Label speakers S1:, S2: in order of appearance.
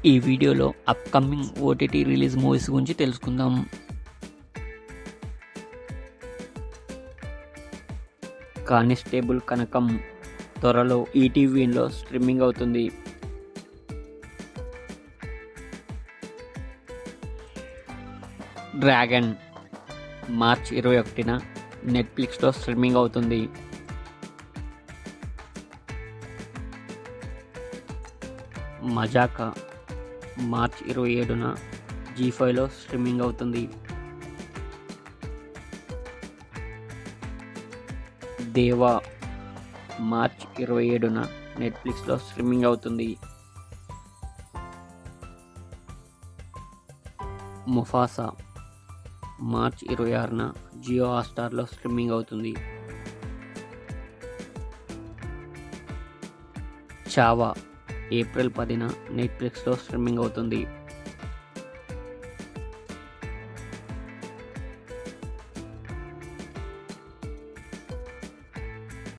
S1: ఈ వీడియోలో upcoming OTT release movies గురించి తెలుసుకుందాం. కానిస్టేబుల్ కనకం త్వరలో ఈటీవీలో స్ట్రీమింగ్ అవుతుంది. డ్రాగన్ మార్చ్ 21న నెట్ఫ్లిక్స్లో స్ట్రీమింగ్ అవుతుంది. మజాకా మార్చ్ 27న జీ5లో స్ట్రీమింగ్ అవుతుంది. దేవా మార్చ్ 27న నెట్ఫ్లిక్స్లో స్ట్రీమింగ్ అవుతుంది. ముఫాసా మార్చ్ 26న జియో హాట్‌స్టార్లో స్ట్రీమింగ్ అవుతుంది. చావా ఏప్రిల్ 10న నెట్ఫ్లిక్స్లో స్ట్రీమింగ్ అవుతుంది.